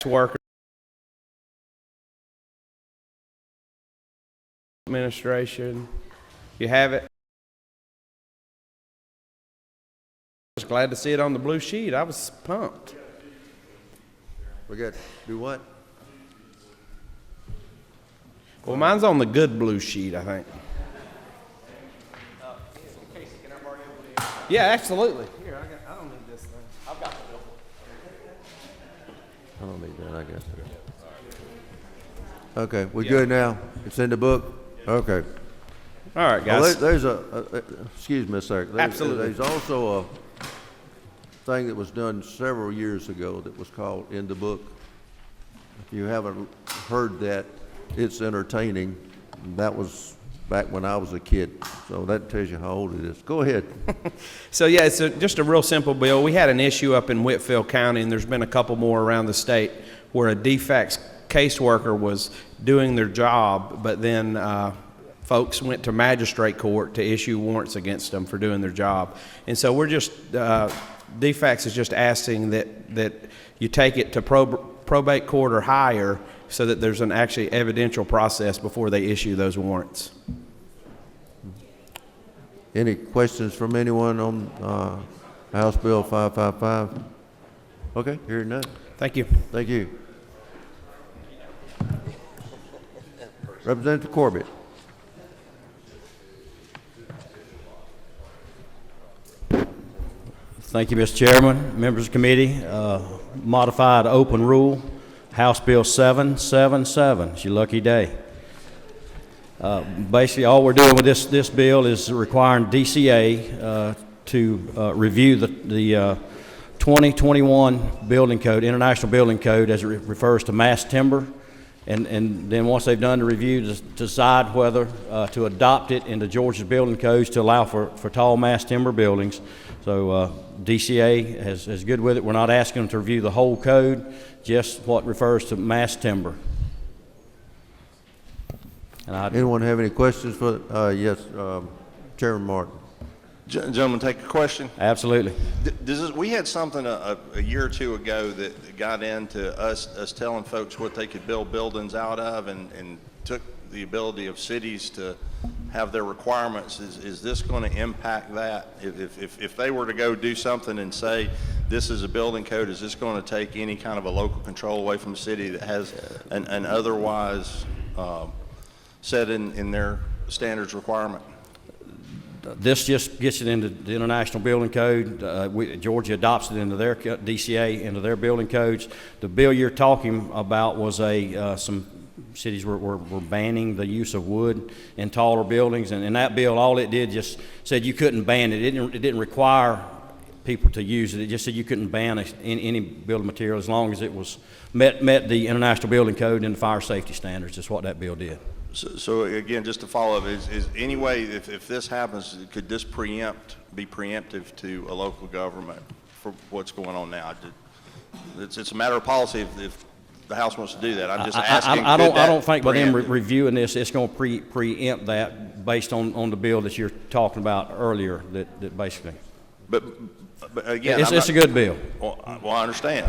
Worker administration, you have it. I was glad to see it on the blue sheet. I was pumped. We got, do what? Well, mine's on the good blue sheet, I think. Yeah, absolutely. Here, I don't need this thing. I've got the bill. I don't need that, I guess. Okay, we good now? It's in the book? Okay. All right, Well, guys. there's excuse me a second. Absolutely. There's also a thing that was done several years ago that was called In the Book. If you haven't heard that, it's entertaining. That was back when I was a kid, so that tells you how old it is. Go ahead. So yeah, it's just a real simple bill. We had an issue up in Whitfield County, and there's been a couple more around the state where a defects caseworker was doing their job, but then folks went to magistrate court to issue warrants against them for doing their job. And so we're just, defects is just asking that you take it to probate court or higher so that there's an actually evidential process before they issue those warrants. Any questions from anyone on House Bill 555? Okay, hearing none. Thank you. Thank you. Representative Corbett. Thank you, Mr. Chairman, members of the committee. Modified open rule, House Bill 777. It's your lucky day. Basically, all we're doing with this bill is requiring DCA to review the 2021 building code, International Building Code, as it refers to mass timber, and then once they've done the review, to decide whether to adopt it into Georgia's building codes to allow for tall mass timber buildings. So DCA is good with it. We're not asking them to review the whole code, just what refers to mass timber. And Anyone have any questions for, yes, Chairman Martin. Gentlemen, take a question. Absolutely. We had something a year or two ago that got into us telling folks what they could build buildings out of, and took the ability of cities to have their requirements. Is this going to impact that? If they were to go do something and say this is a building code, is this going to take any kind of a local control away from the city that has an otherwise set in their standards requirement? This just gets it into the International Building Code. Georgia adopts it into their DCA, into their building codes. The bill you're talking about was some cities were banning the use of wood in taller buildings, and in that bill, all it did just said you couldn't ban it. It didn't require people to use it. It just said you couldn't ban any building material as long as it was met the International Building Code and the fire safety standards. That's what that bill did. So again, just to follow up, is any way, if this happens, could this be preemptive to a local government for what's going on now? It's a matter of policy if the House wants to do that. I'm just asking. I don't think by them reviewing this, it's going to preempt that based on the bill that you're talking about earlier. That basically. But again, it's a good bill. Well, I understand.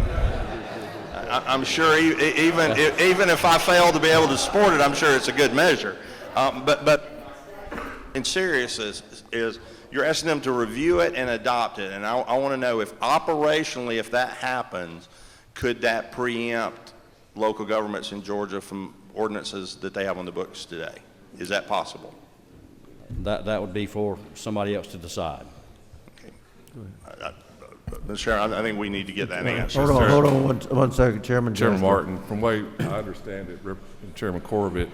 I'm sure even if I fail to be able to support it, I'm sure it's a good measure. But in seriousness, is you're asking them to review it and adopt it, and I want to know if operationally, if that happens, could that preempt local governments in Georgia from ordinances that they have on the books today? Is that possible? That would be for somebody else to decide. Okay. Mr. Chairman, I think we need to get that answer. Hold on one second, Chairman. Chairman Martin, from the way I understand it, Chairman Corbett,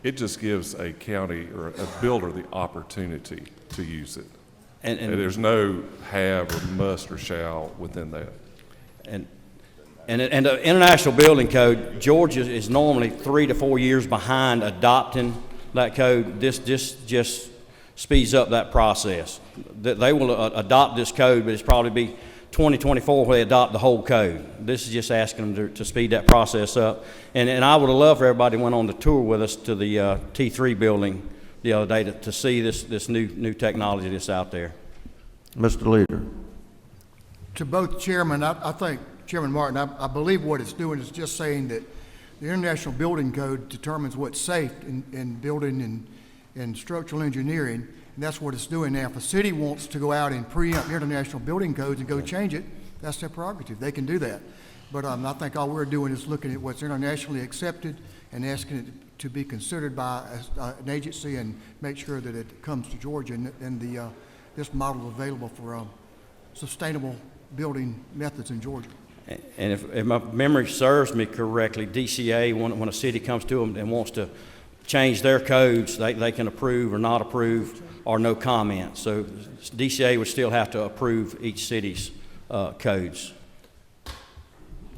it just gives a county or a builder the opportunity to use it. And there's no have or must or shall within that. And the International Building Code, Georgia is normally 3 to 4 years behind adopting that code. This just speeds up that process. They will adopt this code, but it's probably be 2024 where they adopt the whole code. This is just asking them to speed that process up. And I would have loved for everybody who went on the tour with us to the T3 building the other day to see this new technology that's out there. Mr. Leader. To both chairmen, I think Chairman Martin, I believe what it's doing is just saying that the International Building Code determines what's safe in building and structural engineering, and that's what it's doing now. If a city wants to go out and preempt international building codes and go change it, that's their prerogative. They can do that. But I think all we're doing is looking at what's internationally accepted and asking it to be considered by an agency and make sure that it comes to Georgia and this model is available for sustainable building methods in Georgia. And if my memory serves me correctly, DCA, when a city comes to them and wants to change their codes, they can approve or not approve or no comment. So DCA would still have to approve each city's codes.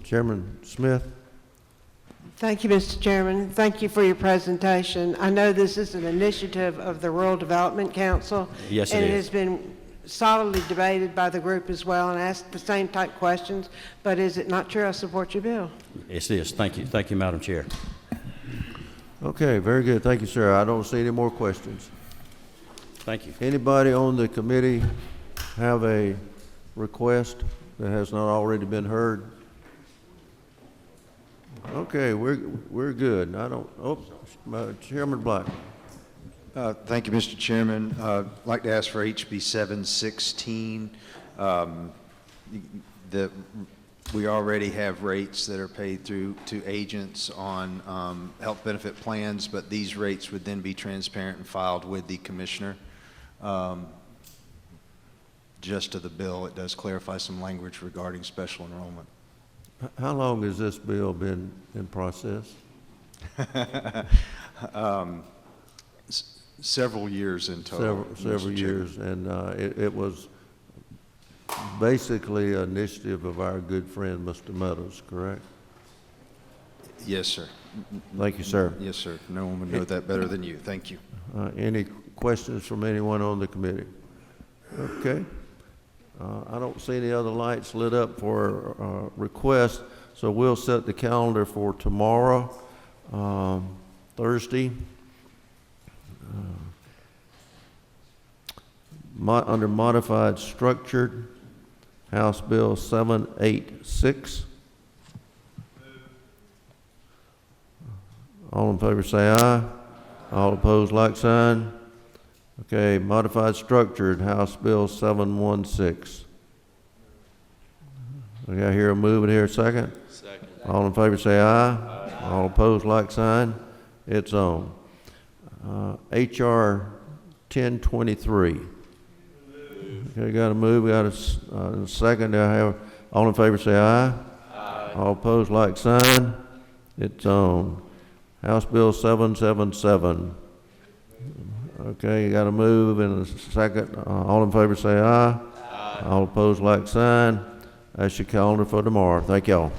Chairman Smith? Thank you, Mr. Chairman. Thank you for your presentation. I know this is an initiative of the Rural Development Council. Yes, it and it is. has been solidly debated by the group as well and asked the same type questions. But is it not true? I support your bill. Yes, it is. Thank you. Thank you, Madam Chair. Okay, very good. Thank you, sir. I don't see any more questions. Thank you. Anybody on the committee have a request that has not already been heard? Okay, we're good. Chairman Black. Thank you, Mr. Chairman. I'd like to ask for HB 716. We already have rates that are paid to agents on health benefit plans, but these rates would then be transparent and filed with the commissioner. Just to the bill, it does clarify some language regarding special enrollment. How long has this bill been in process? Several years in total. Several years, and it was basically an initiative of our good friend, Mr. Meadows, correct? Yes, sir. Thank you, sir. Yes, sir. No one would know that better than you. Thank you. Any questions from anyone on the committee? Okay. I don't see any other lights lit up for requests, so we'll set the calendar for tomorrow, Thursday. Under modified structured, House Bill 786. All in favor say aye. All opposed, like sign. Okay, modified structured, House Bill 716. We got here a move and here a second. Second. All in favor say aye. Aye. All opposed, like sign. It's on. HR 1023. Okay, got a move. We got a second. All in favor say aye. Aye. All opposed, like sign. It's on. House Bill 777. Okay, you got a move and a second. All in favor say aye. Aye. All opposed, like sign. That's your calendar for tomorrow. Thank y'all.